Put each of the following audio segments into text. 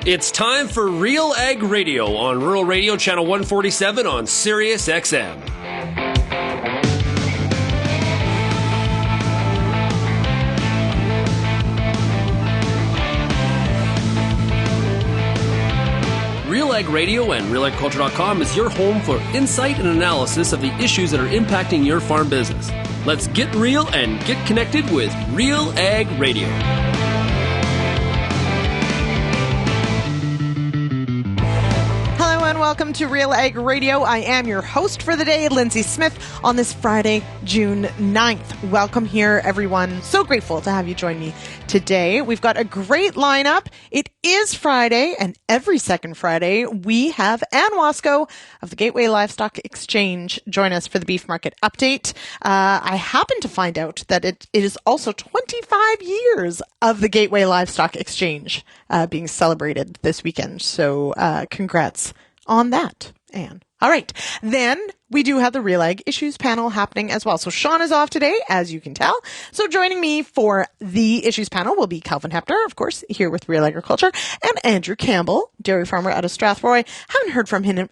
It's time for RealAg Radio on Rural Radio Channel 147 on Sirius XM. RealAg Radio and RealAgriculture.com is your home for insight and analysis of the issues that are impacting your farm business. Let's get real and get connected with RealAg Radio. Welcome to RealAg Radio. I am your host for the day, Lyndsey Smith, on this Friday, June 9th. Welcome here, everyone. So grateful to have you join me today. We've got a great lineup. It is Friday, and every second Friday, we have Anne Wasko of the Gateway Livestock Exchange join us for the beef market update. I happen to find out that it is also 25 years of the Gateway Livestock Exchange being celebrated this weekend. So congrats on that, Anne. All right. Then we do have the RealAg Issues Panel happening as well. So Sean is off today, as you can tell. So joining me for the Issues Panel will be Kelvin Heppner, of course, here with RealAgriculture, and Andrew Campbell, dairy farmer out of Strathroy. Haven't heard from him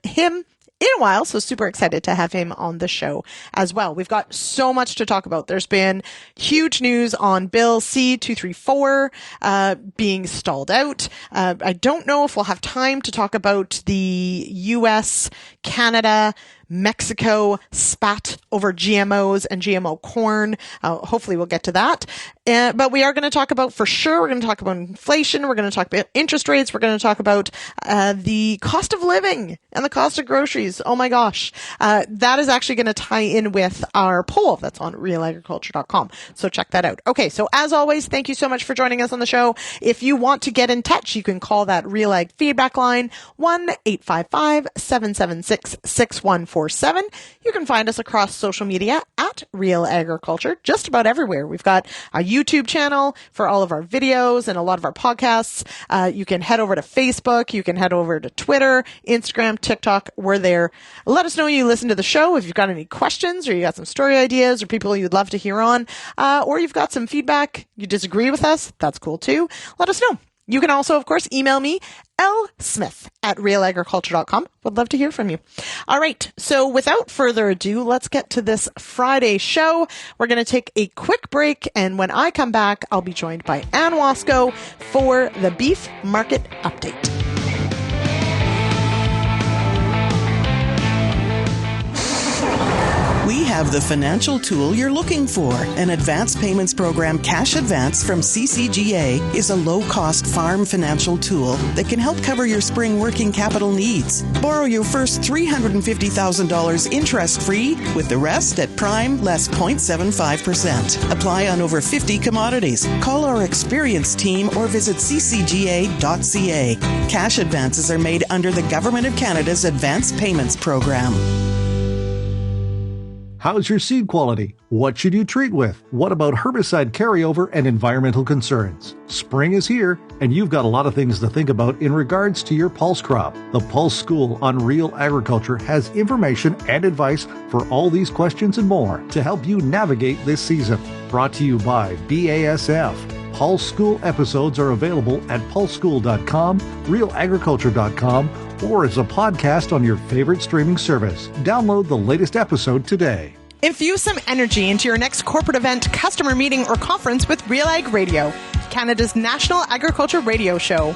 in a while, so super excited to have him on the show as well. We've got so much to talk about. There's been huge news on Bill C-234 being stalled out. I don't know if we'll have time to talk about the U.S., Canada, Mexico spat over GMOs and GMO corn. Hopefully we'll get to that. But we are going to talk about, for sure, we're going to talk about inflation. We're going to talk about interest rates. We're going to talk about the cost of living and the cost of groceries. Oh my gosh. That is actually going to tie in with our poll that's on RealAgriculture.com. So check that out. Okay. So as always, thank you so much for joining us on the show. If you want to get in touch, you can call that RealAg feedback line 1-855-776-6147. You can find us across social media at Real Agriculture, just about everywhere. We've got a YouTube channel for all of our videos and a lot of our podcasts. You can head over to Facebook. You can head over to Twitter, Instagram, TikTok. We're there. Let us know you listen to the show. If you've got any questions or you got some story ideas or people you'd love to hear on, or you've got some feedback, you disagree with us, that's cool too. Let us know. You can also, of course, email me, lsmith@realagriculture.com. Would love to hear from you. All right. So without further ado, let's get to this Friday show. We're going to take a quick break. And when I come back, I'll be joined by Anne Wasko for the beef market update. We have the financial tool you're looking for. An advance payments program, Cash Advance from CCGA, is a low-cost farm financial tool that can help cover your spring working capital needs. Borrow your first $350,000 interest-free, with the rest at prime less 0.75%. Apply on over 50 commodities. Call our experienced team or visit ccga.ca. Cash advances are made under the Government of Canada's Advance Payments Program. How's your seed quality? What should you treat with? What about herbicide carryover and environmental concerns? Spring is here, and you've got a lot of things to think about in regards to your pulse crop. The Pulse School on Real Agriculture has information and advice for all these questions and more to help you navigate this season. Brought to you by BASF. Pulse School episodes are available at pulseschool.com, realagriculture.com, or as a podcast on your favorite streaming service. Download the latest episode today. Infuse some energy into your next corporate event, customer meeting, or conference with RealAg Radio, Canada's national agriculture radio show.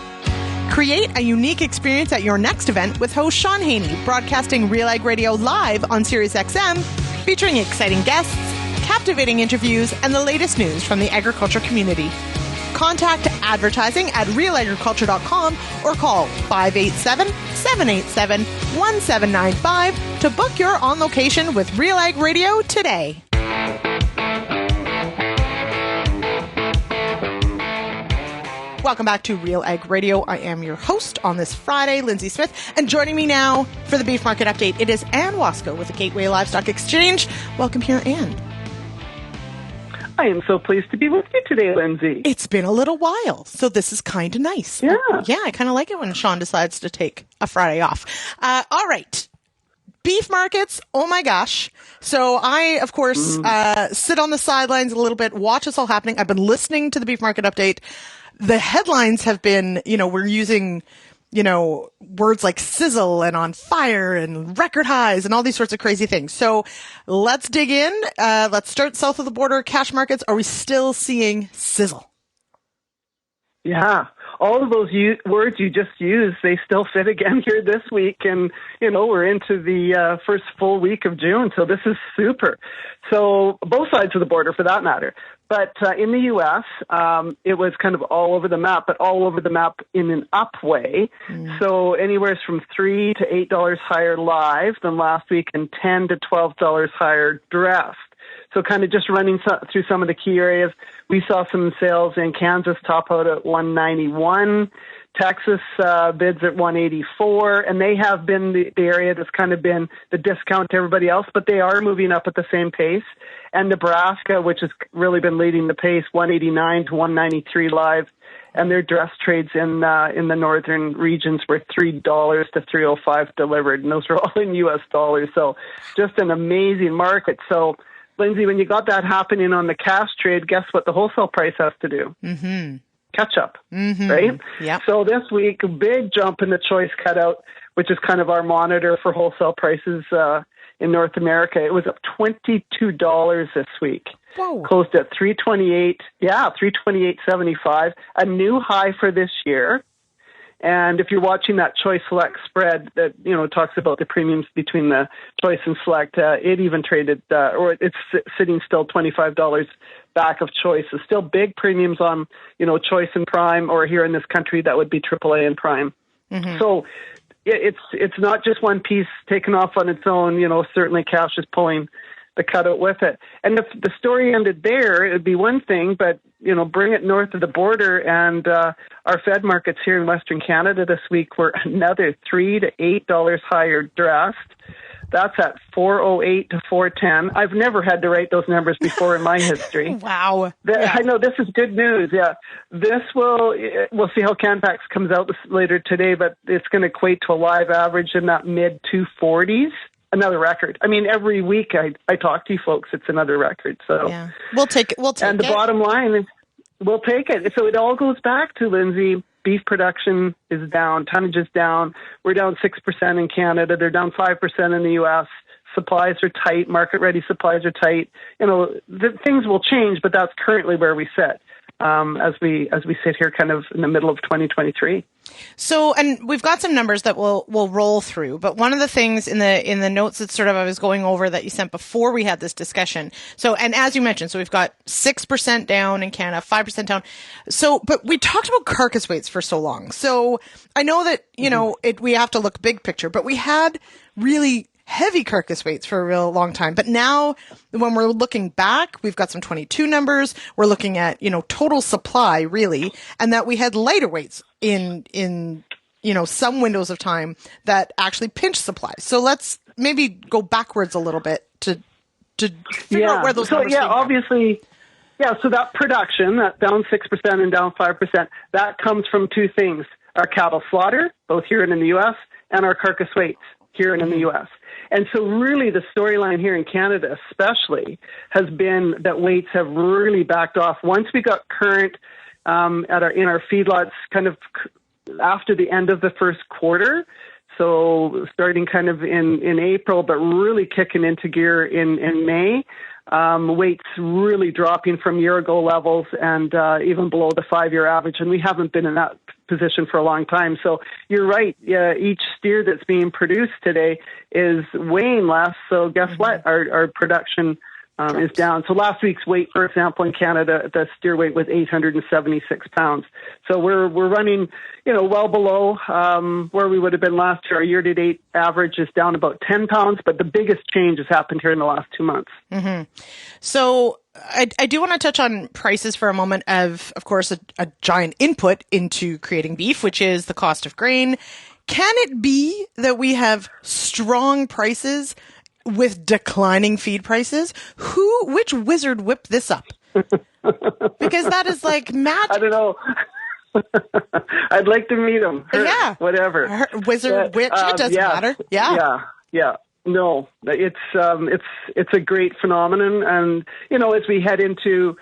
Create a unique experience at your next event with host Sean Haney, broadcasting RealAg Radio live on Sirius XM, featuring exciting guests, captivating interviews, and the latest news from the agriculture community. Contact advertising at realagriculture.com or call 587-787-1795 to book your on location with RealAg Radio today. Welcome back to RealAg Radio. I am your host on this Friday, Lyndsey Smith, and joining me now for the beef market update, it is Anne Wasko with the Gateway Livestock Exchange. Welcome here, Anne. I am so pleased to be with you today, Lyndsey. It's been a little while, so this is kind of nice. Yeah. Yeah, I kind of like it when Sean decides to take a Friday off. All right. Beef markets, oh my gosh. So I, of course, sit on the sidelines a little bit, watch this all happening. I've been listening to the beef market update the headlines have been, we're using, words like sizzle and on fire and record highs and all these sorts of crazy things. So let's dig in. Let's start south of the border cash markets. Are we still seeing sizzle? Yeah. All of those words you just used, they still fit again here this week. And, we're into the first full week of June. So this is super. So both sides of the border for that matter. But in the U.S., it was kind of all over the map, but all over the map in an up way. So anywhere from $3 to $8 higher live than last week and $10 to $12 higher dressed. So kind of just running through some of the key areas, we saw some sales in Kansas top out at $191, Texas bids at $184, and they have been the area that's kind of been the discount to everybody else, but they are moving up at the same pace. And Nebraska, which has really been leading the pace, $189 to $193 live, and their dress trades in the northern regions were $3 to $305 delivered, and those are all in U.S. dollars. So just an amazing market. So Lyndsey, when you got that happening on the cash trade, guess what the wholesale price has to do? Catch up, right? Yep. So this week, a big jump in the choice cutout, which is kind of our monitor for wholesale prices in North America. It was up $22 this week. Whoa. Closed at $328. Yeah, $328.75, a new high for this year. And if you're watching that choice select spread that, talks about the premiums between the choice and select, it even traded, or it's sitting still $25 back of choice. So still big premiums on, choice and prime, or here in this country, that would be AAA and prime. So it's not just one piece taken off on its own. Certainly cash is pulling the cutout with it. And if the story ended there, it would be one thing, but, bring it north of the border, and our Fed markets here in Western Canada this week were another $3 to $8 higher dressed. That's at 408 to 410. I've never had to write those numbers before in my history. Wow. I know this is good news. Yeah. We'll see how Canpax comes out later today, but it's going to equate to a live average in that mid 240s. Another record. I mean, every week I talk to you folks, it's another record. So yeah. We'll take it. And the bottom line is we'll take it. So it all goes back to, Lyndsey, beef production is down, tonnage is down. We're down 6% in Canada. They're down 5% in the U.S. Supplies are tight. Market-ready supplies are tight. Things will change, but that's currently where we sit as we sit here kind of in the middle of 2023. So, and we've got some numbers that we'll roll through, but one of the things in the notes that sort of I was going over that you sent before we had this discussion. So, and as you mentioned, so we've got 6% down in Canada, 5% down. So, but we talked about carcass weights for so long. So I know that, we have to look big picture, but we had really heavy carcass weights for a real long time. But now when we're looking back, we've got some 22 numbers. We're looking at, total supply really, and that we had lighter weights in some windows of time that actually pinch supply. So let's maybe go backwards a little bit to figure out where those numbers came from. Obviously, so that production, that down 6% and down 5%, that comes from two things: our cattle slaughter, both here and in the U.S., and our carcass weights here and in the U.S. And so really the storyline here in Canada especially has been that weights have really backed off. Once we got current in our feedlots kind of after the end of the first quarter, so starting kind of in April, but really kicking into gear in May, weights really dropping from year-ago levels and even below the 5-year average. And we haven't been in that position for a long time. So you're right. Each steer that's being produced today is weighing less. So guess what? Our production is down. So last week's weight, for example, in Canada, the steer weight was 876 pounds. So we're running, well below where we would have been last year. Our year-to-date average is down about 10 pounds, but the biggest change has happened here in the last 2 months. So I do want to touch on prices for a moment of course, a giant input into creating beef, which is the cost of grain. Can it be that we have strong prices with declining feed prices? Which wizard whipped this up? Because that is like magic. I don't know. I'd like to meet him. Whatever. Wizard, witch, it doesn't matter. Yeah. No, it's a great phenomenon. And, as we head into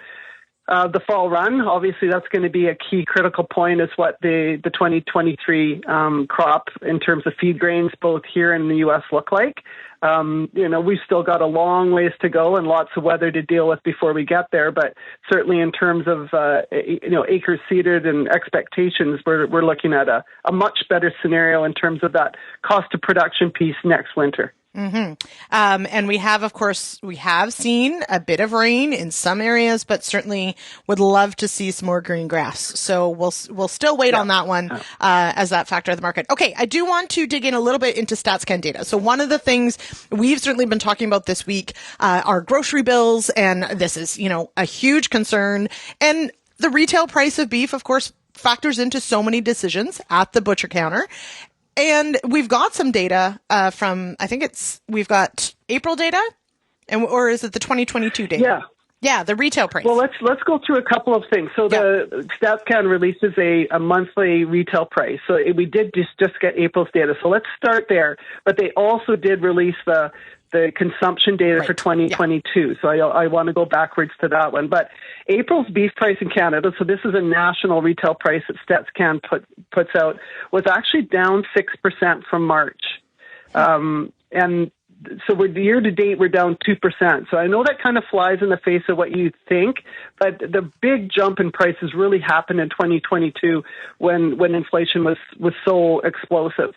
the fall run. Obviously, that's going to be a key critical point is what the 2023 crop in terms of feed grains both here in the U.S. look like. We've still got a long ways to go and lots of weather to deal with before we get there. But certainly in terms of, acres seeded and expectations, we're looking at a much better scenario in terms of that cost of production piece next winter. Mm-hmm. And we have seen a bit of rain in some areas, but certainly would love to see some more green grass. So we'll still wait on that one as that factor of the market. Okay, I do want to dig in a little bit into StatsCan data. So one of the things we've certainly been talking about this week are grocery bills, and this is, a huge concern. And the retail price of beef, of course, factors into so many decisions at the butcher counter. And we've got some data from, we've got April data, or is it the 2022 data? Yeah, the retail price. Well, let's go through a couple of things. So the StatsCan releases a monthly retail price. So we did just get April's data. So let's start there. But they also did release the consumption data for 2022. So I want to go backwards to that one. But April's beef price in Canada, so this is a national retail price that StatsCan puts out, was actually down 6% from March. And so year to date, we're down 2%. So I know that kind of flies in the face of what you think, but the big jump in prices really happened in 2022 when inflation was so explosive.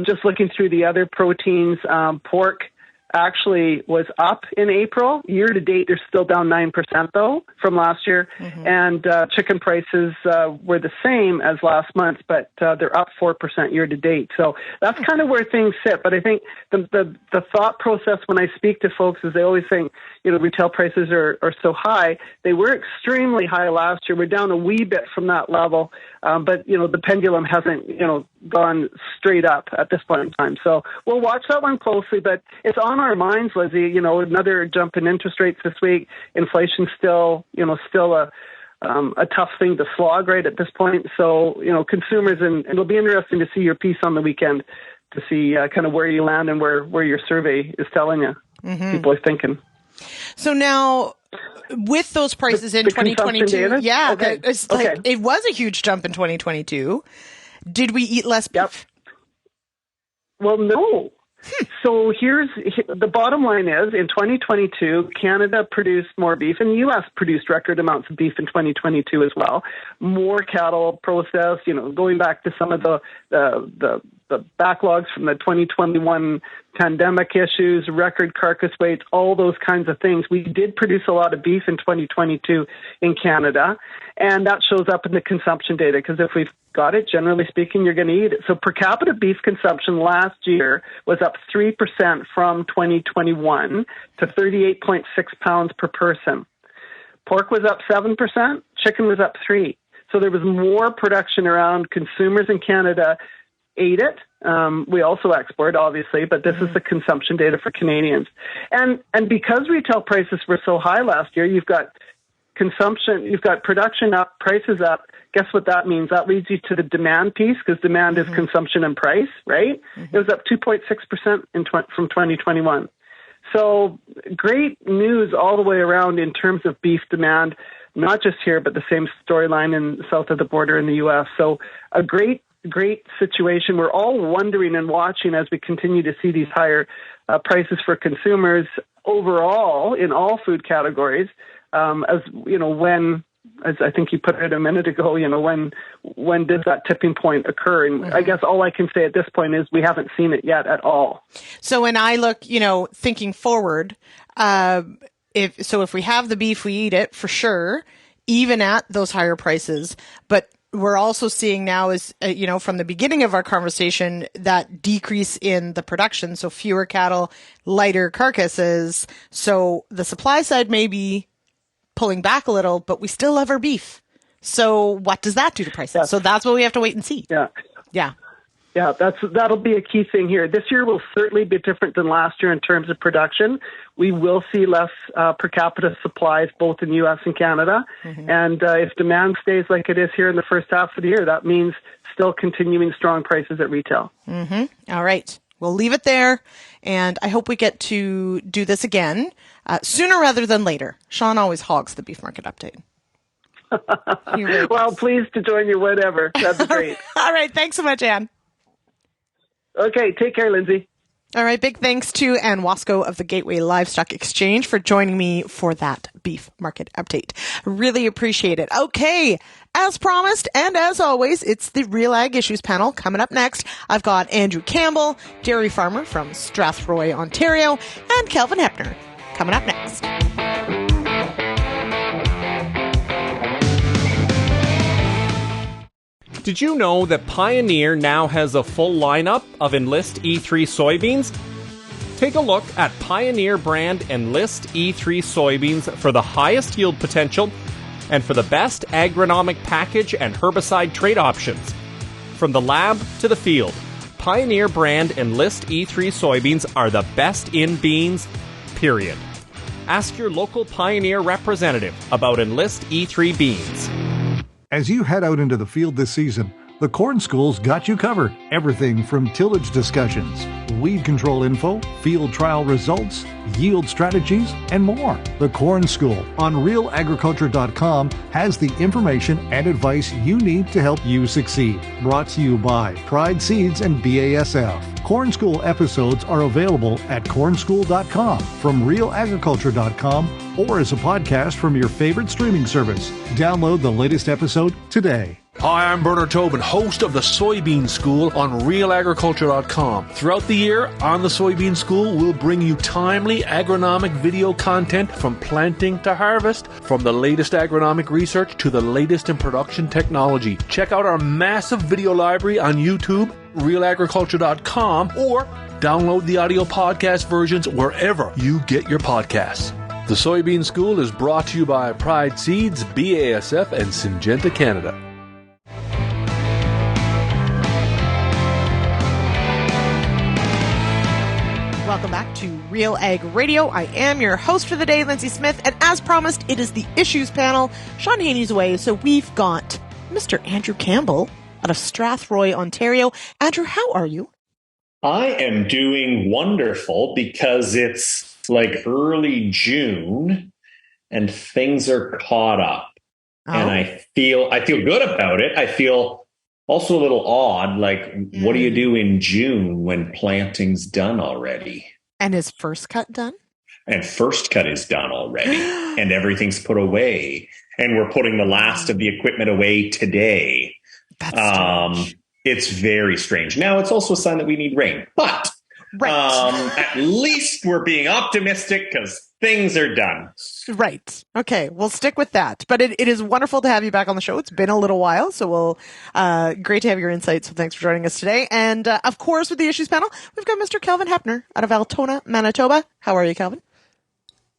Just looking through the other proteins, pork actually was up in April. Year to date, they're still down 9% though from last year. Mm-hmm. And chicken prices were the same as last month, but they're up 4% year to date. So that's kind of where things sit. But I think the thought process when I speak to folks is they always think, retail prices are so high. They were extremely high last year. We're down a wee bit from that level. But, the pendulum hasn't, gone straight up at this point in time. So we'll watch that one closely, but it's on our minds, Lizzie. Another jump in interest rates this week. Inflation's still a tough thing to slog right at this point. So, consumers, and it'll be interesting to see your piece on the weekend to see kind of where you land and where your survey is telling you. Mm-hmm. People are thinking. So now, with those prices in 2022, it was a huge jump in 2022. Did we eat less beef? Yep. Well, no. So here's the bottom line is in 2022, Canada produced more beef and the U.S. produced record amounts of beef in 2022 as well. More cattle processed, going back to some of the backlogs from the 2021 pandemic issues, record carcass weights, all those kinds of things. We did produce a lot of beef in 2022 in Canada, and that shows up in the consumption data because if we've got it, generally speaking, you're going to eat it. So per capita beef consumption last year was up 3% from 2021 to 38.6 pounds per person. Pork was up 7%, chicken was up 3%. So there was more production around. Consumers in Canada ate it. We also export, obviously, but this is the consumption data for Canadians. And because retail prices were so high last year, you've got consumption, you've got production up, prices up. Guess what that means? That leads you to the demand piece because demand is consumption and price, right? Mm-hmm. It was up 2.6% from 2021. So great news all the way around in terms of beef demand, not just here, but the same storyline in south of the border in the U.S. So a great situation. We're all wondering and watching as we continue to see these higher prices for consumers overall in all food categories. As I think you put it a minute ago, when does that tipping point occur? And I guess all I can say at this point is we haven't seen it yet at all. So when I look, thinking forward, if we have the beef, we eat it for sure, even at those higher prices. But we're also seeing now is, from the beginning of our conversation, that decrease in the production. So fewer cattle, lighter carcasses. So the supply side may be pulling back a little, but we still love our beef. So what does that do to prices? Yeah. So that's what we have to wait and see. Yeah. That'll be a key thing here. This year will certainly be different than last year in terms of production. We will see less per capita supplies both in the U.S. and Canada. Mm-hmm. And if demand stays like it is here in the first half of the year, that means still continuing strong prices at retail. Mm-hmm. All right. We'll leave it there. And I hope we get to do this again sooner rather than later. Sean always hogs the beef market update. Well, pleased to join you whenever. That'd be great. All right. Thanks so much, Anne. Okay. Take care, Lyndsey. All right. Big thanks to Anne Wasko of the Gateway Livestock Exchange for joining me for that beef market update. Really appreciate it. Okay. As promised, and as always, it's the RealAg Issues Panel. Coming up next, I've got Andrew Campbell, dairy farmer from Strathroy, Ontario, and Kelvin Heppner. Coming up next. Did you know that Pioneer now has a full lineup of Enlist E3 soybeans? Take a look at Pioneer brand Enlist E3 soybeans for the highest yield potential and for the best agronomic package and herbicide trait options. From the lab to the field, Pioneer brand Enlist E3 soybeans are the best in beans, period. Ask your local Pioneer representative about Enlist E3 beans. As you head out into the field this season, the Corn School's got you covered. Everything from tillage discussions, weed control info, field trial results, yield strategies, and more. The Corn School on RealAgriculture.com has the information and advice you need to help you succeed. Brought to you by Pride Seeds and BASF. Corn School episodes are available at cornschool.com, from RealAgriculture.com, or as a podcast from your favorite streaming service. Download the latest episode today. Hi, I'm Bernard Tobin, host of the Soybean School on RealAgriculture.com. Throughout the year, on the Soybean School, we'll bring you timely agronomic video content from planting to harvest, from the latest agronomic research to the latest in production technology. Check out our massive video library on YouTube, RealAgriculture.com, or download the audio podcast versions wherever you get your podcasts. The Soybean School is brought to you by Pride Seeds, BASF, and Syngenta Canada. Welcome back to RealAg Radio. I am your host for the day, Lyndsey Smith, and as promised, it is the Issues Panel. Sean Haney's away, so we've got Mr. Andrew Campbell out of Strathroy, Ontario. Andrew, how are you? I am doing wonderful because it's like early June and things are caught up. Oh. And I feel good about it. I feel also a little odd, like, what do you do in June when planting's done already? And is first cut done? And first cut is done already, and everything's put away. And we're putting the last of the equipment away today. That's strange. It's very strange. Now, it's also a sign that we need rain. But at least we're being optimistic because things are done. Right. Okay. We'll stick with that. But it is wonderful to have you back on the show. It's been a little while, so great to have your insights. So thanks for joining us today. And of course, with the Issues Panel, we've got Mr. Kelvin Heppner out of Altona, Manitoba. How are you, Kelvin?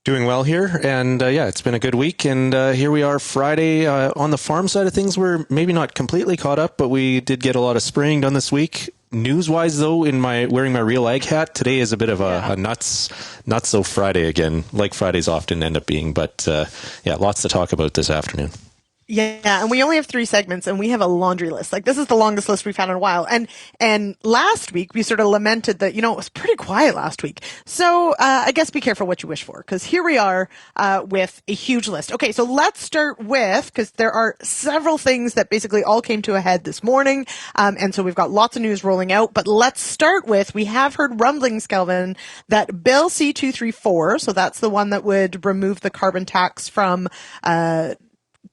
Doing well here, and it's been a good week, and here we are Friday. On the farm side of things, we're maybe not completely caught up, but we did get a lot of spraying done this week. News-wise, though, wearing my RealAg hat, today is a bit of a nuts-so Friday again, like Fridays often end up being, but lots to talk about this afternoon. Yeah, and we only have 3 segments, and we have a laundry list. Like, this is the longest list we've had in a while. And last week, we sort of lamented that, it was pretty quiet last week. So, I guess be careful what you wish for, because here we are with a huge list. Okay, so let's start with, because there are several things that basically all came to a head this morning, and so we've got lots of news rolling out. But let's start with, we have heard rumblings, Kelvin, that Bill C-234, so that's the one that would remove the carbon tax from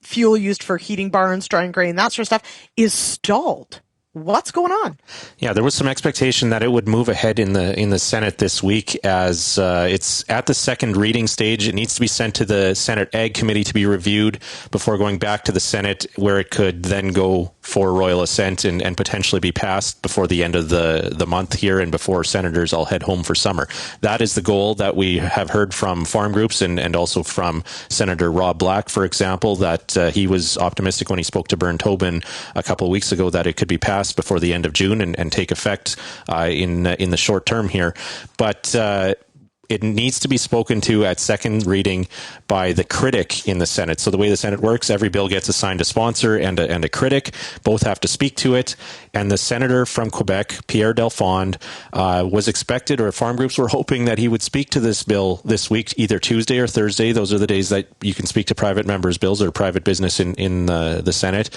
fuel used for heating barns, drying grain, that sort of stuff, is stalled. What's going on? Yeah, there was some expectation that it would move ahead in the Senate this week, as it's at the second reading stage. It needs to be sent to the Senate Ag Committee to be reviewed before going back to the Senate, where it could then go for royal assent and potentially be passed before the end of the month here and before senators all head home for summer. That is the goal that we have heard from farm groups and also from Senator Rob Black, for example, that he was optimistic when he spoke to Bern Tobin a couple of weeks ago that it could be passed before the end of June and take effect in the short term here. But it needs to be spoken to at second reading by the critic in the Senate. So the way the Senate works, every bill gets assigned a sponsor and a critic. Both have to speak to it. And the senator from Quebec, Pierre Delphond, was expected, or farm groups were hoping that he would speak to this bill this week, either Tuesday or Thursday. Those are the days that you can speak to private members' bills or private business in the Senate.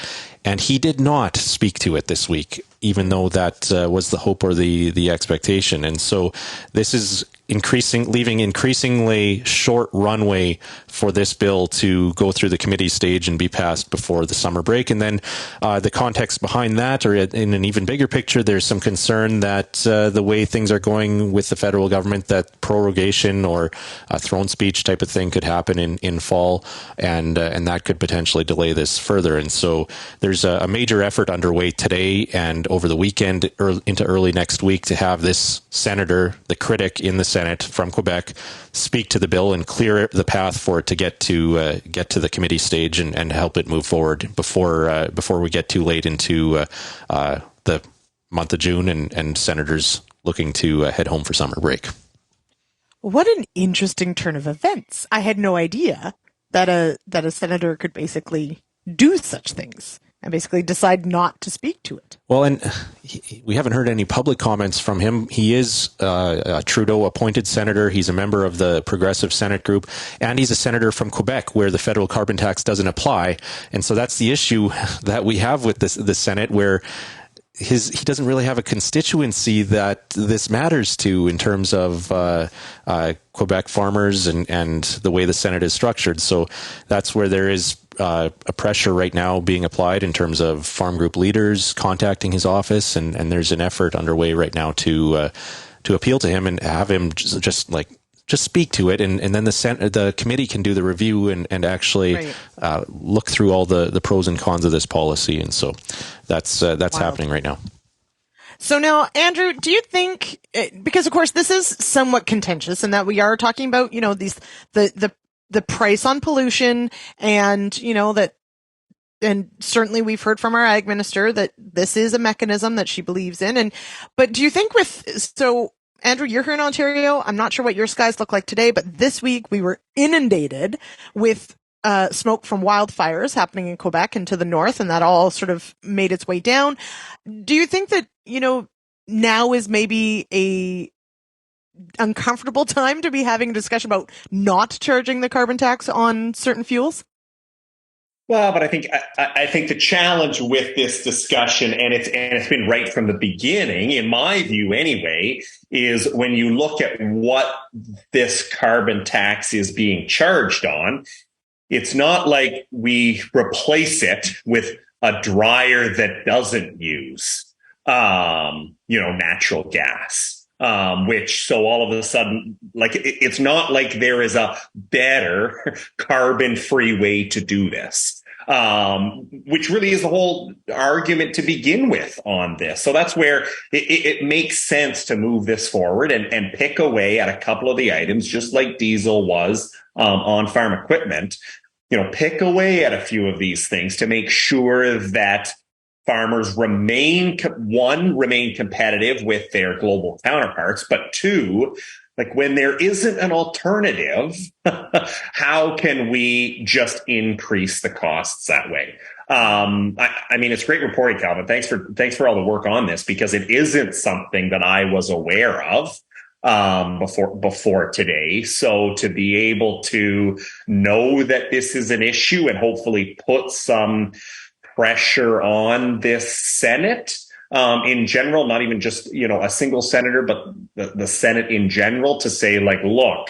And he did not speak to it this week, even though that was the hope or the expectation. And so this is leaving increasingly short runway for this bill to go through the committee stage and be passed before the summer break. And then the context behind that, or in an even bigger picture, there's some concern that the way things are going with the federal government, that prorogation or a throne speech type of thing could happen in fall, and that could potentially delay this further. And so there's a major effort underway today and over the weekend into early next week to have this senator, the critic in the Senate from Quebec, speak to the bill and clear the path for it to get to the committee stage and help it move forward before we get too late into the month of June and senators looking to head home for summer break. What an interesting turn of events. I had no idea that a senator could basically do such things and basically decide not to speak to it. Well, and we haven't heard any public comments from him. He is a Trudeau-appointed senator. He's a member of the Progressive Senate group, and he's a senator from Quebec, where the federal carbon tax doesn't apply. And so that's the issue that we have with the Senate, where he doesn't really have a constituency that this matters to in terms of Quebec farmers and the way the Senate is structured. So that's where there is a pressure right now being applied in terms of farm group leaders contacting his office, and there's an effort underway right now to appeal to him and have him just speak to it, and then the committee can do the review and actually look through all the pros and cons of this policy. And so that's happening right now. So now, Andrew, do you think, because of course this is somewhat contentious in that we are talking about, the price on pollution, and, and certainly we've heard from our ag minister that this is a mechanism that she believes in. But do you think Andrew, you're here in Ontario. I'm not sure what your skies look like today, but this week we were inundated with smoke from wildfires happening in Quebec and to the north, and that all sort of made its way down. Do you think that, now is maybe a uncomfortable time to be having a discussion about not charging the carbon tax on certain fuels? Well, but I think the challenge with this discussion, and it's been right from the beginning, in my view anyway, is when you look at what this carbon tax is being charged on, it's not like we replace it with a dryer that doesn't use, natural gas. So all of a sudden, it's not like there is a better carbon-free way to do this, which really is the whole argument to begin with on this. So that's where it makes sense to move this forward and pick away at a couple of the items, just like diesel was on farm equipment. Pick away at a few of these things to make sure that farmers remain competitive with their global counterparts, but two, when there isn't an alternative, how can we just increase the costs that way? It's great reporting, Kelvin. Thanks for all the work on this, because it isn't something that I was aware of before today. So to be able to know that this is an issue and hopefully put some pressure on this Senate in general, not even just, a single senator, but the Senate in general, to say, look,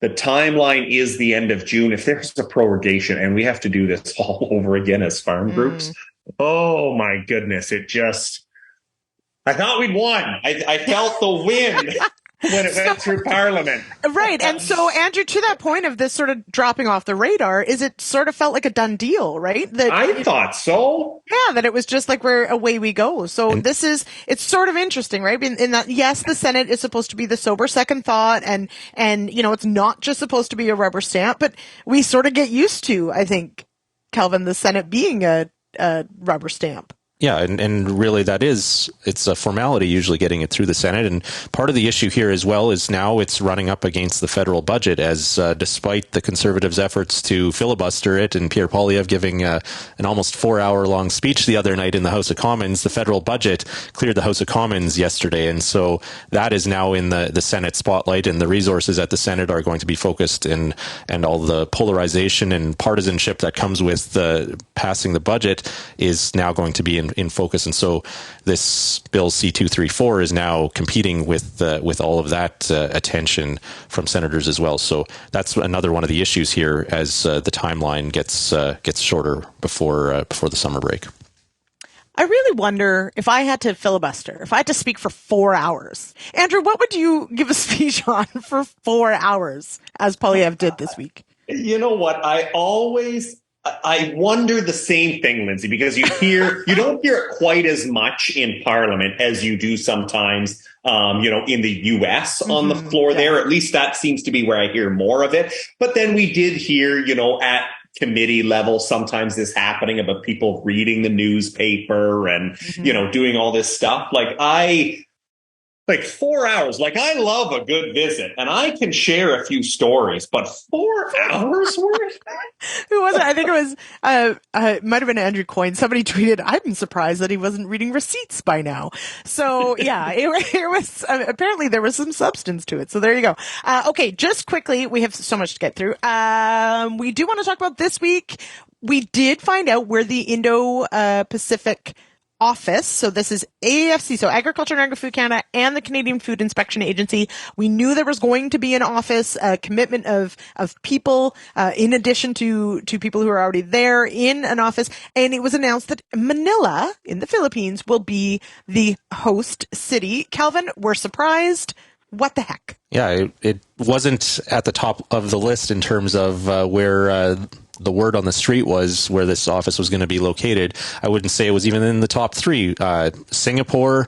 the timeline is the end of June. If there's a prorogation and we have to do this all over again as farm groups, oh my goodness, I thought we'd won. I felt the wind when it went through Parliament. Right. And so, Andrew, to that point of this sort of dropping off the radar, it sort of felt like a done deal, right? I thought so. Yeah, that it was just like away we go. So it's sort of interesting, right? In that, yes, the Senate is supposed to be the sober second thought, and it's not just supposed to be a rubber stamp, but we sort of get used to, I think, Kelvin, the Senate being a rubber stamp. Yeah, and really it's a formality usually getting it through the Senate. And part of the issue here as well is now it's running up against the federal budget, as despite the Conservatives' efforts to filibuster it and Pierre Poilievre giving an almost 4-hour-long speech the other night in the House of Commons, the federal budget cleared the House of Commons yesterday. And so that is now in the Senate spotlight, and the resources at the Senate are going to be focused and all the polarization and partisanship that comes with passing the budget is now going to be in focus. And so this bill C-234 is now competing with all of that attention from senators as well. So that's another one of the issues here as the timeline gets shorter before the summer break. I really wonder if I had to filibuster, if I had to speak for 4 hours. Andrew, what would you give a speech on for 4 hours, as Poilievre did this week? You know what? I wonder the same thing, Lyndsey, because you don't hear it quite as much in Parliament as you do sometimes, in the U.S. on the floor there. At least that seems to be where I hear more of it. But then we did hear, at committee level, sometimes this happening about people reading the newspaper and, doing all this stuff. Like 4 hours, I love a good visit and I can share a few stories, but 4 hours worth? Who was it? I think it was, it might have been Andrew Coyne. Somebody tweeted, I'm surprised that he wasn't reading receipts by now. So yeah, it was, apparently there was some substance to it. So there you go. Okay, just quickly, we have so much to get through. We do want to talk about this week. We did find out where the Indo-Pacific office. So this is AAFC, so Agriculture and Agri-Food Canada and the Canadian Food Inspection Agency. We knew there was going to be an office, a commitment of people, in addition to people who are already there in an office. And it was announced that Manila in the Philippines will be the host city. Kelvin, we're surprised. What the heck? Yeah, it wasn't at the top of the list in terms of where the word on the street was where this office was going to be located. I wouldn't say it was even in the top three. Singapore,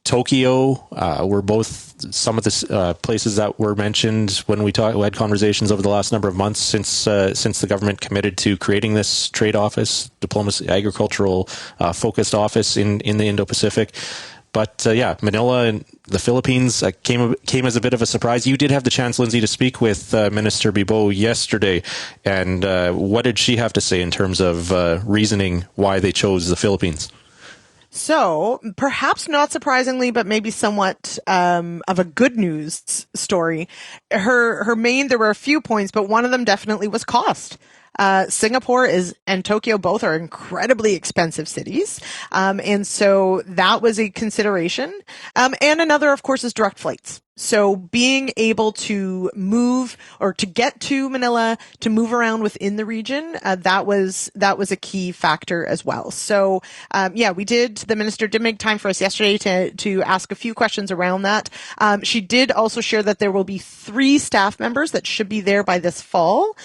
Tokyo were both some of the places that were mentioned when we had conversations over the last number of months since the government committed to creating this trade office, diplomacy, agricultural focused office in the Indo-Pacific. But Manila and the Philippines came as a bit of a surprise. You did have the chance, Lyndsey, to speak with Minister Bibo yesterday. And what did she have to say in terms of reasoning why they chose the Philippines? So, perhaps not surprisingly, but maybe somewhat of a good news story. There were a few points, but one of them definitely was cost. Singapore and Tokyo both are incredibly expensive cities. And so that was a consideration. And another, of course, is direct flights. So being able to move or to get to Manila, to move around within the region, that was a key factor as well. So, the minister did make time for us yesterday to ask a few questions around that. She did also share that there will be 3 staff members that should be there by this fall,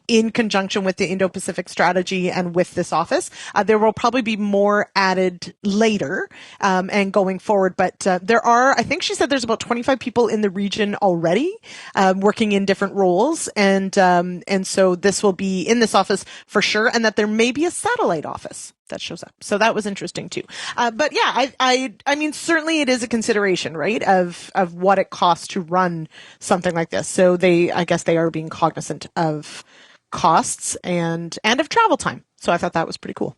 in conjunction with the Indo-Pacific strategy and with this office. There will probably be more added later, and going forward, but, I think she said there's about 25 people in the region already, working in different roles. And so this will be in this office for sure. And that there may be a satellite office that shows up. So that was interesting too. But yeah, I mean, certainly it is a consideration, right? Of what it costs to run something like this. So I guess they are being cognizant of costs and of travel time. So I thought that was pretty cool.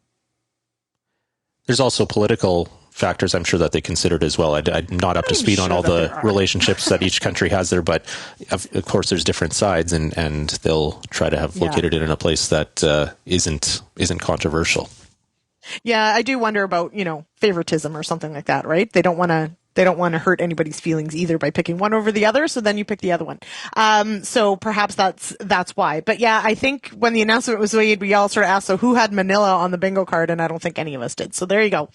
There's also political factors I'm sure that they considered as well. I'm not up to speed on all the relationships that each country has there, but of course there's different sides, and they'll try to have located it in a place that isn't controversial. Yeah, I do wonder about, favoritism or something like that, right? They don't want to hurt anybody's feelings either by picking one over the other, so then you pick the other one. So perhaps that's why. But yeah, I think when the announcement was made, we all sort of asked, so who had Manila on the bingo card? And I don't think any of us did. So there you go.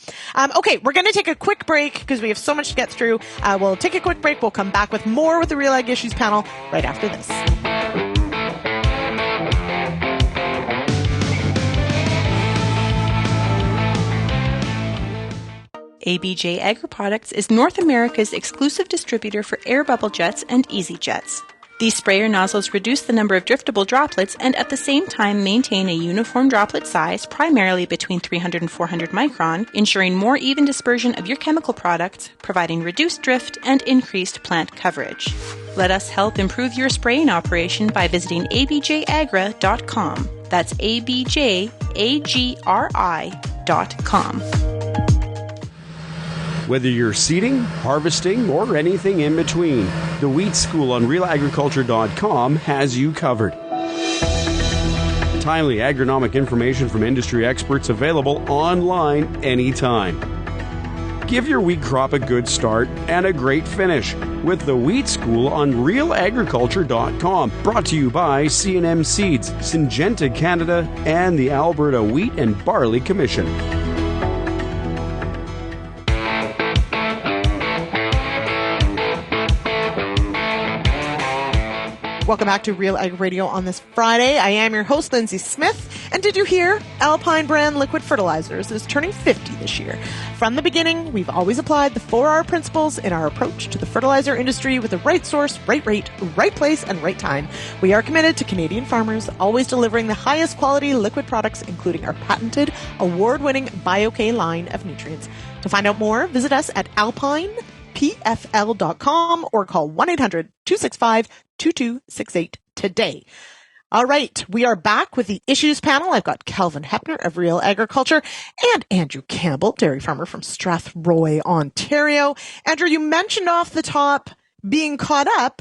Okay, we're going to take a quick break because we have so much to get through. We'll take a quick break. We'll come back with more with the RealAg Issues Panel right after this. ABJ Agri-Products is North America's exclusive distributor for air bubble jets and easy jets. These sprayer nozzles reduce the number of driftable droplets and at the same time maintain a uniform droplet size, primarily between 300 and 400 micron, ensuring more even dispersion of your chemical products, providing reduced drift and increased plant coverage. Let us help improve your spraying operation by visiting abjagra.com. That's abjagri.com. Whether you're seeding, harvesting, or anything in between, the Wheat School on RealAgriculture.com has you covered. Timely agronomic information from industry experts available online anytime. Give your wheat crop a good start and a great finish with the Wheat School on RealAgriculture.com. Brought to you by C&M Seeds, Syngenta Canada, and the Alberta Wheat and Barley Commission. Welcome back to RealAg Radio on this Friday. I am your host, Lyndsey Smith. And did you hear? Alpine brand liquid fertilizers is turning 50 this year. From the beginning, we've always applied the 4R principles in our approach to the fertilizer industry with the right source, right rate, right place, and right time. We are committed to Canadian farmers, always delivering the highest quality liquid products, including our patented, award-winning BioK line of nutrients. To find out more, visit us at alpinepfl.com or call 1-800-265-2268 today. All right, we are back with the Issues Panel. I've got Kelvin Heppner of Real Agriculture and Andrew Campbell, dairy farmer from Strathroy, Ontario. Andrew, you mentioned off the top being caught up,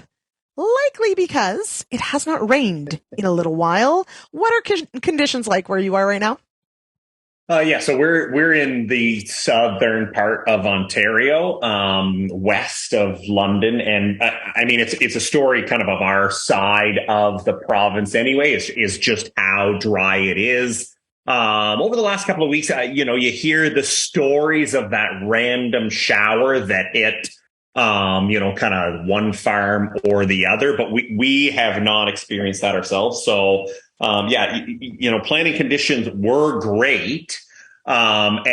likely because it has not rained in a little while. What are conditions like where you are right now? So we're in the southern part of Ontario, west of London, and I mean it's a story kind of our side of the province anyway. Is just how dry it is. Over the last couple of weeks, you hear the stories of that random shower that hit, kind of one farm or the other, but we have not experienced that ourselves. So. Planting conditions were great. Since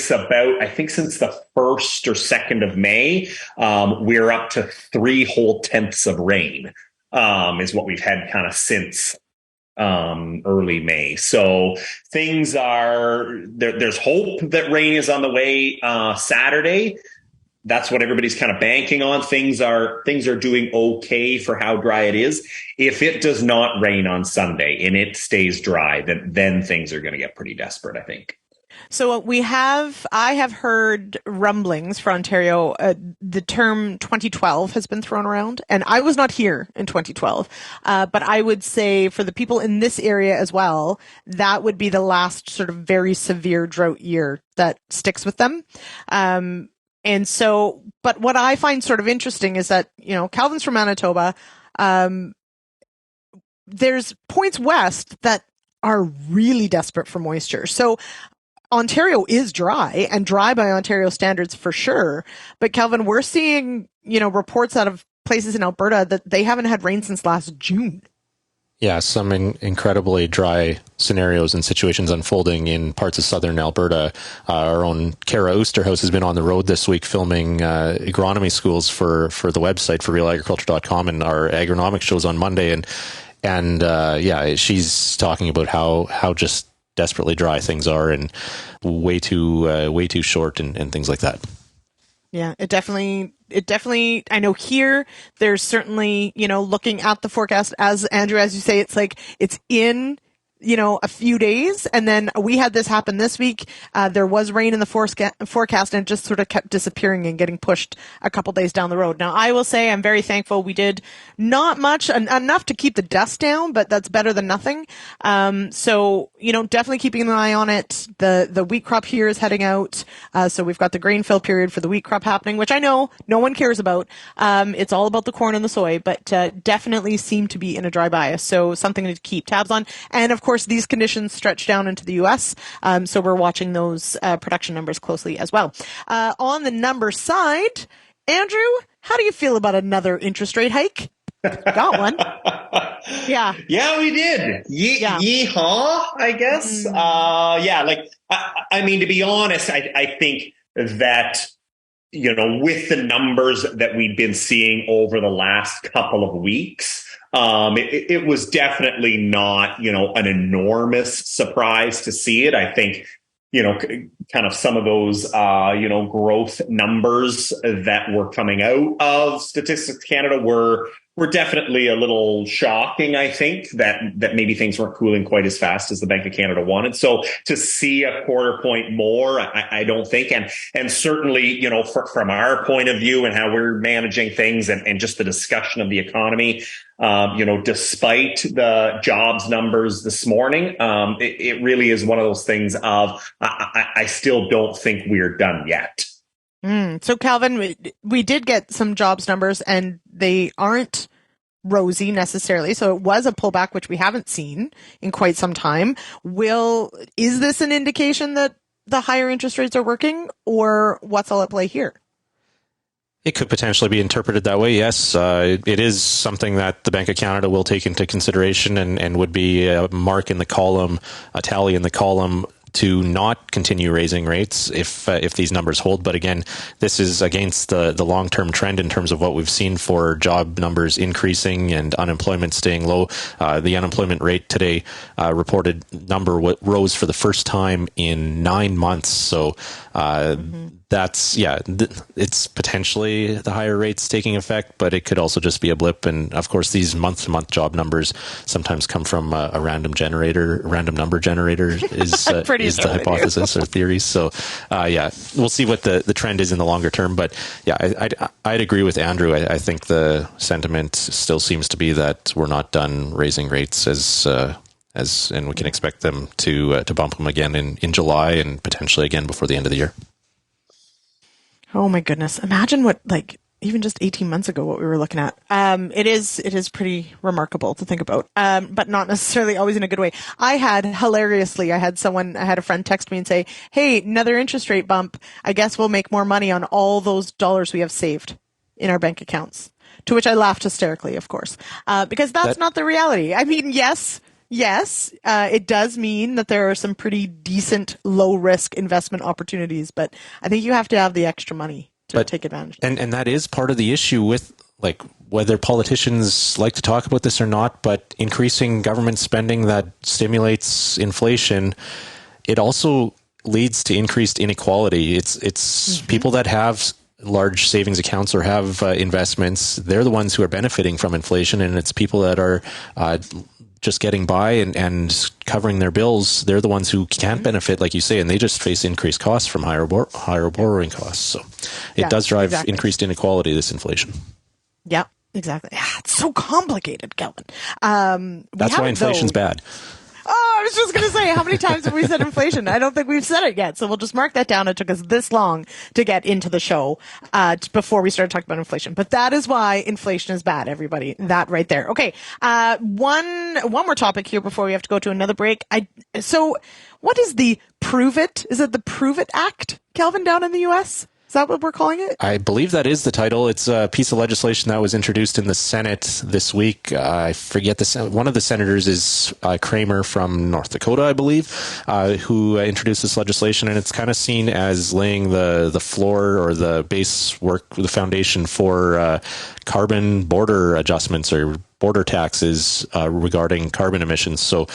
the 1st or 2nd of May, we're up to 3 whole tenths of rain, is what we've had kind of since, early May. So things there's hope that rain is on the way, Saturday. That's what everybody's kind of banking on. Things are doing okay for how dry it is. If it does not rain on Sunday and it stays dry, then things are going to get pretty desperate, I think. So I have heard rumblings for Ontario. The term 2012 has been thrown around, and I was not here in 2012. But I would say for the people in this area as well, that would be the last sort of very severe drought year that sticks with them. And so, but what I find sort of interesting is that, Calvin's from Manitoba. There's points west that are really desperate for moisture. So Ontario is dry, and dry by Ontario standards for sure. But Kelvin, we're seeing, reports out of places in Alberta that they haven't had rain since last June. Yeah, some incredibly dry scenarios and situations unfolding in parts of southern Alberta. Our own Kara Oosterhouse has been on the road this week filming agronomy schools for the website for RealAgriculture.com, and our agronomic shows on Monday. And she's talking about how just desperately dry things are and way too short and things like that. Yeah, it definitely, I know here, there's certainly, looking at the forecast, as Andrew, as you say, it's like, it's in, a few days. And then we had this happen this week. There was rain in the forecast and it just sort of kept disappearing and getting pushed a couple days down the road. Now, I will say I'm very thankful we did not much, enough to keep the dust down, but that's better than nothing. So, definitely keeping an eye on it. The wheat crop here is heading out. So we've got the grain fill period for the wheat crop happening, which I know no one cares about. It's all about the corn and the soy, but definitely seem to be in a dry bias. So something to keep tabs on. And of course, these conditions stretch down into the U.S., so we're watching those production numbers closely as well. On the number side, Andrew, how do you feel about another interest rate hike? Got one. Yeah. Yeah, we did. Yeehaw, I guess. I mean, to be honest, I think that with the numbers that we've been seeing over the last couple of weeks, it was definitely not, an enormous surprise to see it. I think, kind of some of those, growth numbers that were coming out of Statistics Canada were definitely a little shocking. I think that maybe things weren't cooling quite as fast as the Bank of Canada wanted. So to see a quarter point more, I don't think, and certainly, from our point of view and how we're managing things and just the discussion of the economy, despite the jobs numbers this morning, it really is one of those things of I still don't think we're done yet. So, Kelvin, we did get some jobs numbers, and they aren't rosy necessarily. So it was a pullback, which we haven't seen in quite some time. Is this an indication that the higher interest rates are working, or what's all at play here? It could potentially be interpreted that way, yes. It is something that the Bank of Canada will take into consideration and would be a mark in the column, a tally in the column to not continue raising rates if these numbers hold. But again, this is against the long-term trend in terms of what we've seen for job numbers increasing and unemployment staying low. The unemployment rate today reported number rose for the first time in 9 months. So it's potentially the higher rates taking effect, but it could also just be a blip. And of course, these month-to-month job numbers sometimes come from a random number generator is the hypothesis or theory. So we'll see what the trend is in the longer term. But I'd agree with Andrew. I think the sentiment still seems to be that we're not done raising rates and we can expect them to bump them again in July and potentially again before the end of the year. Oh my goodness. Imagine what, even just 18 months ago, what we were looking at. It is pretty remarkable to think about, but not necessarily always in a good way. I had a friend text me and say, hey, another interest rate bump. I guess we'll make more money on all those dollars we have saved in our bank accounts. To which I laughed hysterically, of course, because that's not the reality. I mean, yes, it does mean that there are some pretty decent low-risk investment opportunities, but I think you have to have the extra money to take advantage. And that is part of the issue with, whether politicians like to talk about this or not, but increasing government spending that stimulates inflation, it also leads to increased inequality. It's people that have large savings accounts or have investments, they're the ones who are benefiting from inflation, and it's people that are just getting by and covering their bills, they're the ones who can't benefit, like you say, and they just face increased costs from higher borrowing costs. So it does drive increased inequality, this inflation. Yeah, exactly. It's so complicated, Kelvin. That's why inflation's bad. Oh, I was just going to say, how many times have we said inflation? I don't think we've said it yet. So we'll just mark that down. It took us this long to get into the show before we started talking about inflation. But that is why inflation is bad, everybody. That right there. Okay. One more topic here before we have to go to another break. So what is the Prove It? Is it the Prove It Act, Kelvin, down in the U.S.? Is that what we're calling it? I believe that is the title. It's a piece of legislation that was introduced in the Senate this week. I forget one of the senators is Kramer from North Dakota, I believe, who introduced this legislation, and it's kind of seen as laying the floor or the base work, the foundation for carbon border adjustments or border taxes regarding carbon emissions. So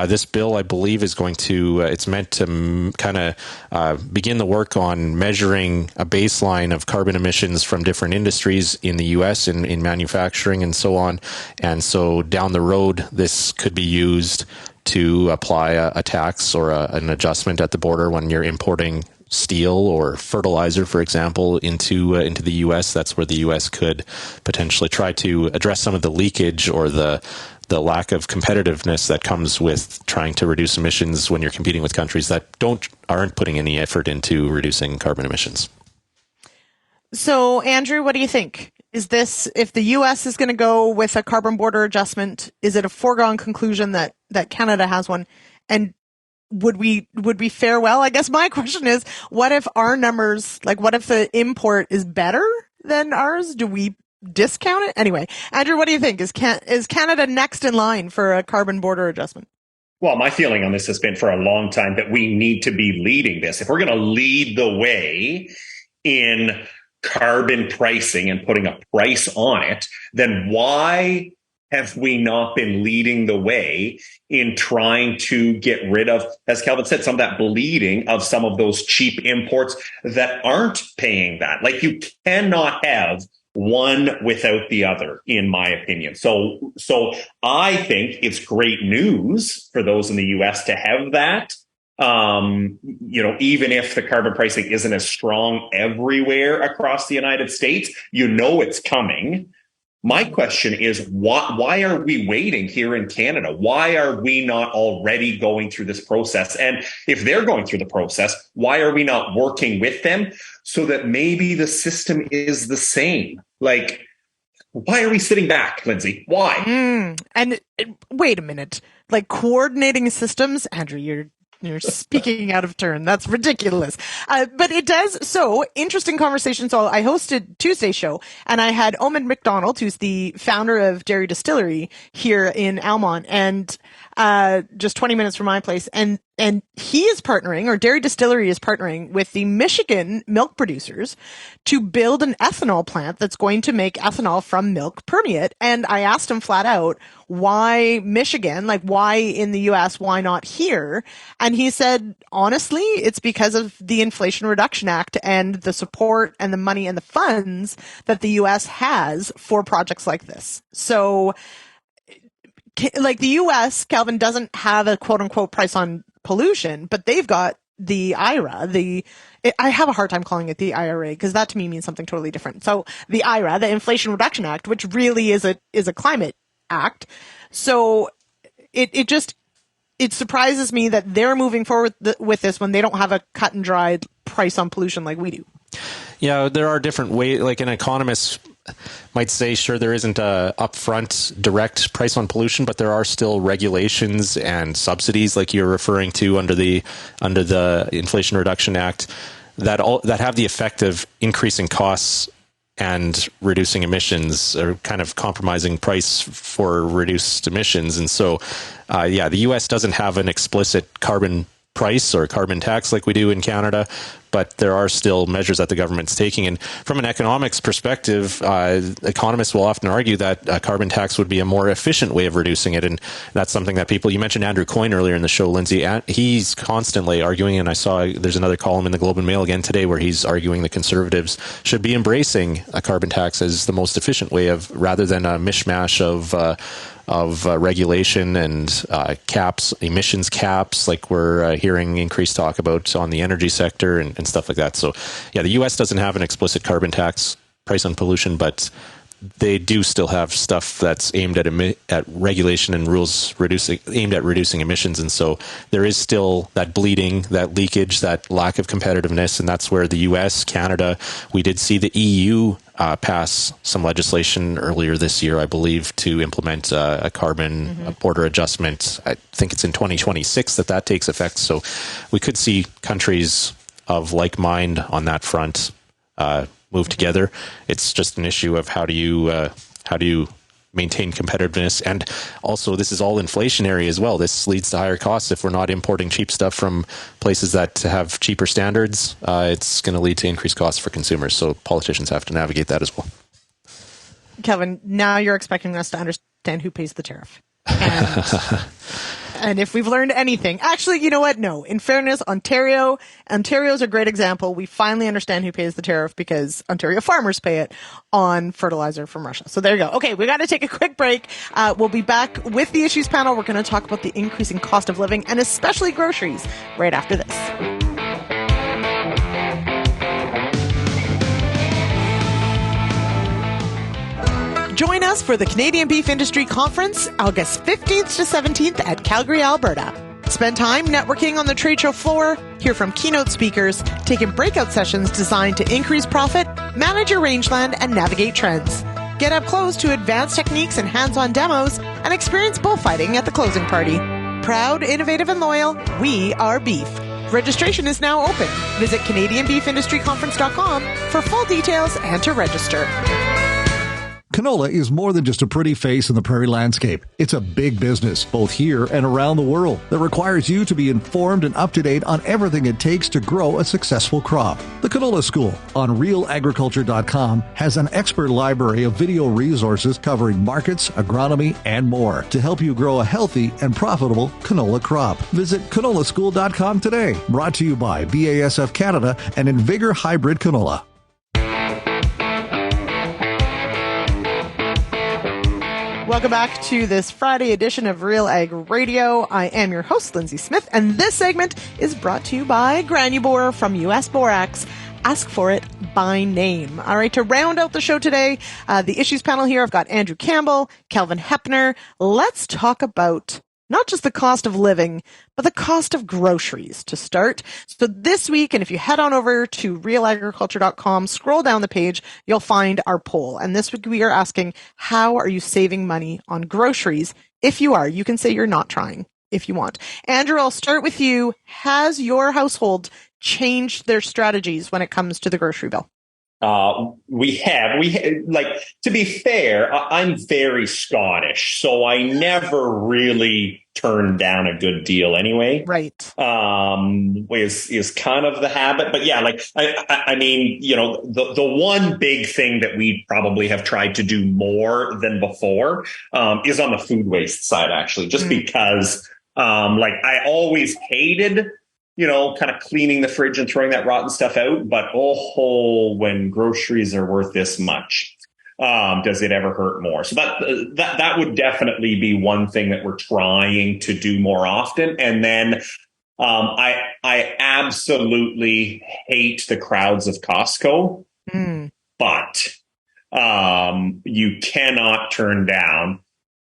this bill, I believe, is going to, it's meant to kind of begin the work on measuring a baseline of carbon emissions from different industries in the U.S. in manufacturing and so on. And so down the road, this could be used to apply a tax or an adjustment at the border when you're importing steel or fertilizer, for example, into the U.S. That's where the U.S. could potentially try to address some of the leakage or the lack of competitiveness that comes with trying to reduce emissions when you're competing with countries that aren't putting any effort into reducing carbon emissions. So, Andrew, what do you think? Is this, if the U.S. is going to go with a carbon border adjustment, is it a foregone conclusion that Canada has one? And would we fare well? I guess my question is, what if our numbers, what if the import is better than ours? Do we discount it? Anyway, Andrew, what do you think? Is Canada next in line for a carbon border adjustment? Well, my feeling on this has been for a long time that we need to be leading this. If we're going to lead the way in carbon pricing and putting a price on it, then why have we not been leading the way in trying to get rid of, as Kelvin said, some of that bleeding of some of those cheap imports that aren't paying that? Like, you cannot have one without the other, in my opinion. So I think it's great news for those in the US to have that. Even if the carbon pricing isn't as strong everywhere across the United States, it's coming. My question is, why are we waiting here in Canada? Why are we not already going through this process? And if they're going through the process, why are we not working with them so that maybe the system is the same? Like, why are we sitting back, Lyndsey? Why? And wait a minute. Like, coordinating systems, Andrew, you're speaking out of turn. That's ridiculous. But it does. So, interesting conversation. So I hosted Tuesday's show, and I had Omid McDonald, who's the founder of Dairy Distillery here in Almont, and just 20 minutes from my place. And he is partnering, or Dairy Distillery is partnering with the Michigan milk producers to build an ethanol plant that's going to make ethanol from milk permeate. And I asked him flat out, why Michigan? Like, why in the US? Why not here? And he said, honestly, it's because of the Inflation Reduction Act and the support and the money and the funds that the US has for projects like this. So, like, the US, Kelvin, doesn't have a quote unquote price on pollution, but they've got the IRA, I have a hard time calling it the IRA because that to me means something totally different. So the IRA, the Inflation Reduction Act, which really is a climate act. So it surprises me that they're moving forward with this when they don't have a cut and dried price on pollution like we do. Yeah, there are different ways. Like, an economist might say, sure, there isn't a upfront direct price on pollution, but there are still regulations and subsidies, like you're referring to under the Inflation Reduction Act, that have the effect of increasing costs and reducing emissions, or kind of compromising price for reduced emissions. And so, the U.S. doesn't have an explicit carbon price or carbon tax like we do in Canada, but there are still measures that the government's taking. And from an economics perspective, economists will often argue that a carbon tax would be a more efficient way of reducing it. And that's something that you mentioned Andrew Coyne earlier in the show, Lyndsey. He's constantly arguing, and I saw there's another column in the Globe and Mail again today where he's arguing the Conservatives should be embracing a carbon tax as the most efficient way of, rather than a mishmash of regulation and caps, emissions caps, like we're hearing increased talk about on the energy sector and stuff like that. So, the U.S. doesn't have an explicit carbon tax price on pollution, but they do still have stuff that's aimed at regulation and rules aimed at reducing emissions. And so there is still that bleeding, that leakage, that lack of competitiveness. And that's where the U.S., Canada, we did see the EU pass some legislation earlier this year, I believe, to implement a carbon border adjustment. I think it's in 2026 that takes effect. So we could see countries of like mind on that front move together. It's just an issue of how do you maintain competitiveness, and also this is all inflationary as well. This leads to higher costs if we're not importing cheap stuff from places that have cheaper standards. It's going to lead to increased costs for consumers. So politicians have to navigate that as well. Kelvin, now you're expecting us to understand who pays the tariff. And if we've learned anything, actually, you know what? No. In fairness, Ontario's a great example. We finally understand who pays the tariff because Ontario farmers pay it on fertilizer from Russia. So there you go. Okay, we got to take a quick break. We'll be back with the Issues Panel. We're going to talk about the increasing cost of living and especially groceries right after this. Join us for the Canadian Beef Industry Conference, August 15th to 17th at Calgary, Alberta. Spend time networking on the trade show floor, hear from keynote speakers, take in breakout sessions designed to increase profit, manage your rangeland, and navigate trends. Get up close to advanced techniques and hands-on demos, and experience bullfighting at the closing party. Proud, innovative, and loyal, we are beef. Registration is now open. Visit CanadianBeefIndustryConference.com for full details and to register. Canola is more than just a pretty face in the prairie landscape. It's a big business, both here and around the world, that requires you to be informed and up to date on everything it takes to grow a successful crop. The Canola School on RealAgriculture.com has an expert library of video resources covering markets, agronomy, and more to help you grow a healthy and profitable canola crop. Visit canolaschool.com today. Brought to you by BASF Canada and Invigor Hybrid Canola. Welcome back to this Friday edition of RealAg Radio. I am your host, Lyndsey Smith, and this segment is brought to you by Granubor from US Borax. Ask for it by name. All right, to round out the show today, the issues panel here, I've got Andrew Campbell, Kelvin Heppner. Let's talk about not just the cost of living, but the cost of groceries to start. So this week, and if you head on over to realagriculture.com, scroll down the page, you'll find our poll. And this week we are asking, how are you saving money on groceries? If you are, you can say you're not trying if you want. Andrew, I'll start with you. Has your household changed their strategies when it comes to the grocery bill? We have, like, to be fair, I'm very Scottish, so I never really turned down a good deal anyway. Right. Is kind of the habit, but yeah, like, I mean, you know, the one big thing that we probably have tried to do more than before, is on the food waste side, actually, just because, like, I always hated, you know, kind of cleaning the fridge and throwing that rotten stuff out. But when groceries are worth this much, does it ever hurt more? So that would definitely be one thing that we're trying to do more often. And then I absolutely hate the crowds of Costco, but you cannot turn down,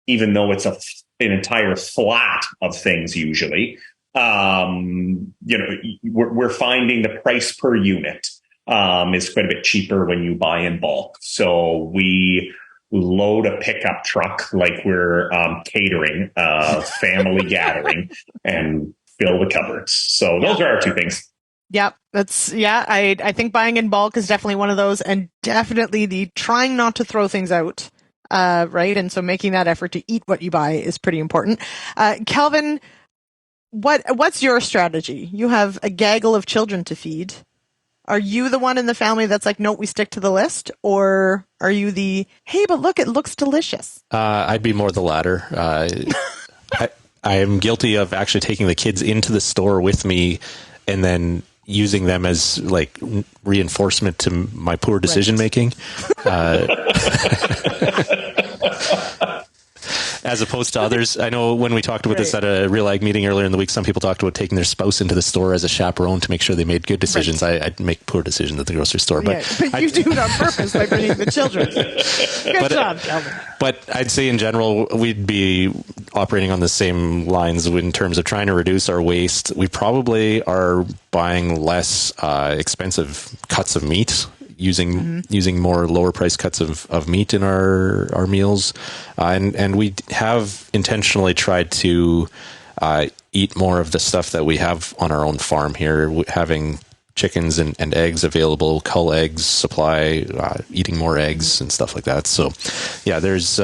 even though it's an entire flat of things usually. You know, we're finding the price per unit is quite a bit cheaper when you buy in bulk. So we load a pickup truck like we're catering a family gathering and fill the cupboards. So those are our two things. Yep. I think buying in bulk is definitely one of those, and definitely the trying not to throw things out. Right. And so making that effort to eat what you buy is pretty important. Kelvin, what's your strategy? You have a gaggle of children to feed. Are you the one in the family that's like, no, we stick to the list? Or are you the, hey, but look, it looks delicious? I'd be more the latter. I am guilty of actually taking the kids into the store with me and then using them as like reinforcement to my poor decision making. As opposed to others. I know when we talked about this at a RealAg meeting earlier in the week, some people talked about taking their spouse into the store as a chaperone to make sure they made good decisions. Right. I'd make poor decisions at the grocery store. But you do it on purpose by bringing the children. Good job, Kelvin. But I'd say in general, we'd be operating on the same lines in terms of trying to reduce our waste. We probably are buying less expensive cuts of meat, using more lower price cuts of meat in our meals. And we have intentionally tried to eat more of the stuff that we have on our own farm here, having chickens and eggs available, cull eggs supply, eating more eggs and stuff like that. So yeah, there's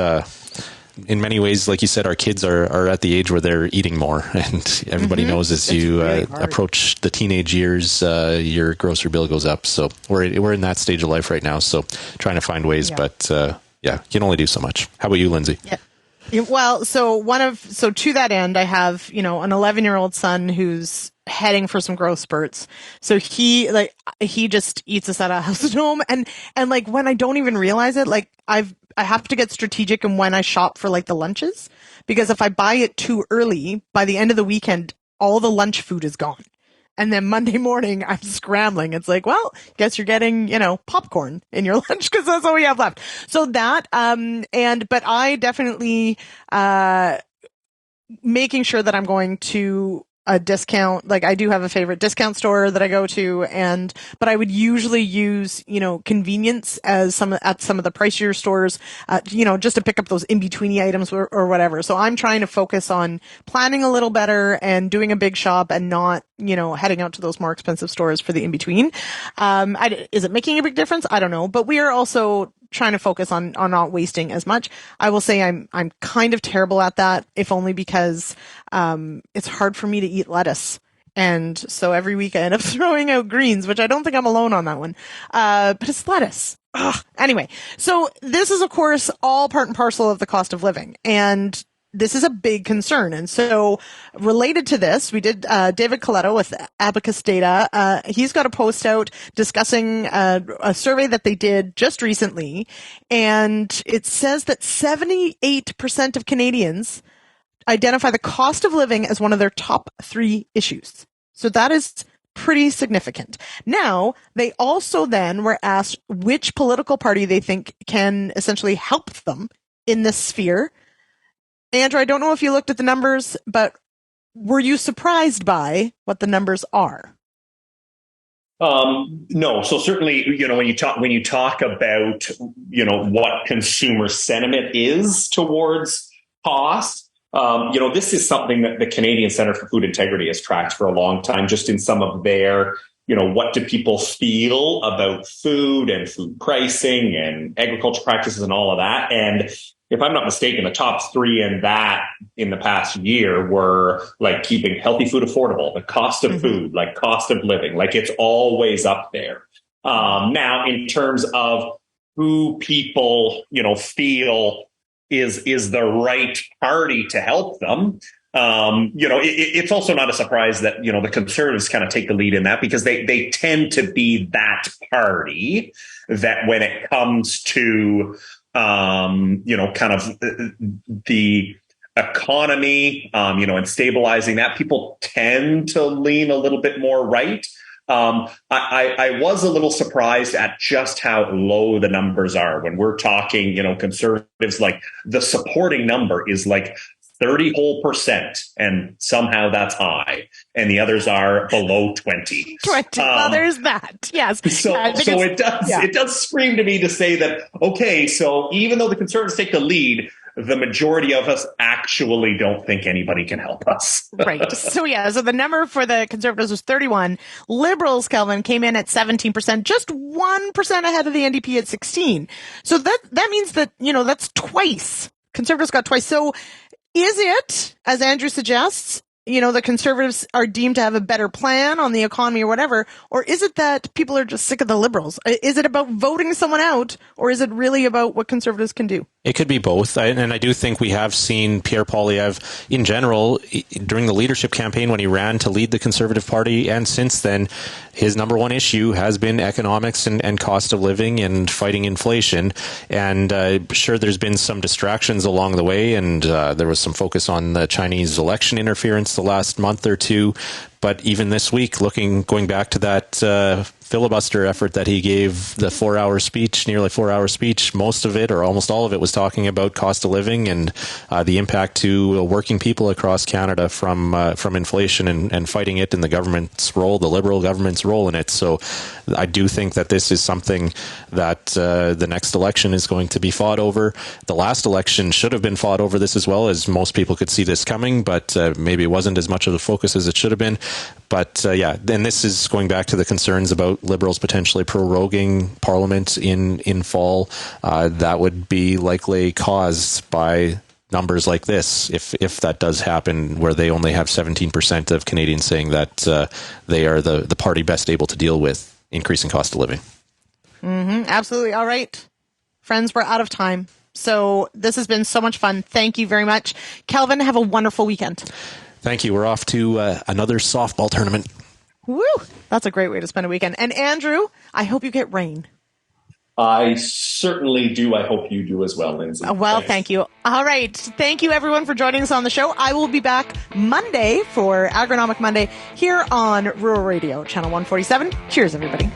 in many ways, like you said, our kids are at the age where they're eating more, and everybody knows as you approach the teenage years, your grocery bill goes up. So we're in that stage of life right now. So trying to find ways, but you can only do so much. How about you, Lyndsey? Yeah. Well, so to that end, I have, an 11-year-old son who's heading for some growth spurts. So he just eats us at a house at home, and like when I don't even realize it, like I have to get strategic in when I shop for like the lunches, because if I buy it too early, by the end of the weekend, all the lunch food is gone. And then Monday morning, I'm scrambling. It's like, well, guess you're getting, popcorn in your lunch because that's all we have left. So that, but I definitely, making sure that I'm going to a discount. Like I do have a favorite discount store that I go to, but I would usually use, convenience as some of the pricier stores, just to pick up those in-betweeny items or whatever. So I'm trying to focus on planning a little better and doing a big shop and not, heading out to those more expensive stores for the in-between. Is it making a big difference? I don't know. But we are also trying to focus on not wasting as much. I will say I'm kind of terrible at that, if only because it's hard for me to eat lettuce. And so every week I end up throwing out greens, which I don't think I'm alone on that one. But it's lettuce. Ugh. Anyway, so this is, of course, all part and parcel of the cost of living. And this is a big concern. And so related to this, we did David Coletto with Abacus Data. He's got a post out discussing a survey that they did just recently. And it says that 78% of Canadians identify the cost of living as one of their top 3 issues. So that is pretty significant. Now, they also then were asked which political party they think can essentially help them in this sphere. Andrew, I don't know if you looked at the numbers, but were you surprised by what the numbers are? No. So certainly, when you talk about, what consumer sentiment is towards cost, this is something that the Canadian Centre for Food Integrity has tracked for a long time, just in some of their, what do people feel about food and food pricing and agriculture practices and all of that. And if I'm not mistaken, the top 3 in the past year were like keeping healthy food affordable, the cost of food, like cost of living, like it's always up there. Now, in terms of who people, feel is the right party to help them. It's also not a surprise that, the Conservatives kind of take the lead in that, because they tend to be that party that when it comes to, kind of the economy, and stabilizing that, people tend to lean a little bit more right. I was a little surprised at just how low the numbers are when we're talking, Conservatives, like the supporting number is like 30% and somehow that's high, and the others are below 20. Well, there's that. Yes. So it does scream to me to say that, okay, so even though the Conservatives take the lead, the majority of us actually don't think anybody can help us. Right. So the number for the Conservatives was 31. Liberals, Kelvin, came in at 17%, just 1% ahead of the NDP at 16. So that means that, that's twice. Conservatives got twice. So is it, as Andrew suggests, the Conservatives are deemed to have a better plan on the economy or whatever, or is it that people are just sick of the Liberals? Is it about voting someone out, or is it really about what Conservatives can do? It could be both. And I do think we have seen Pierre Poilievre in general during the leadership campaign when he ran to lead the Conservative Party. And since then, his number one issue has been economics and cost of living and fighting inflation. And sure, there's been some distractions along the way. And there was some focus on the Chinese election interference the last month or two. But even this week, going back to that filibuster effort that he gave, the 4-hour speech, nearly 4-hour speech, most of it or almost all of it was talking about cost of living and the impact to working people across Canada from inflation and fighting it, and the government's role, the Liberal government's role in it. So I do think that this is something that the next election is going to be fought over. The last election should have been fought over this as well, as most people could see this coming, but maybe it wasn't as much of the focus as it should have been. But then this is going back to the concerns about Liberals potentially proroguing Parliament in fall. That would be likely caused by numbers like this, if that does happen, where they only have 17% of Canadians saying that they are the party best able to deal with increasing cost of living. Mm-hmm, absolutely. All right. Friends, we're out of time. So this has been so much fun. Thank you very much. Kelvin, have a wonderful weekend. Thank you. We're off to another softball tournament. Woo! That's a great way to spend a weekend. And Andrew, I hope you get rain. I certainly do. I hope you do as well, Lyndsey. Well, thank you. All right. Thank you, everyone, for joining us on the show. I will be back Monday for Agronomic Monday here on Rural Radio, Channel 147. Cheers, everybody.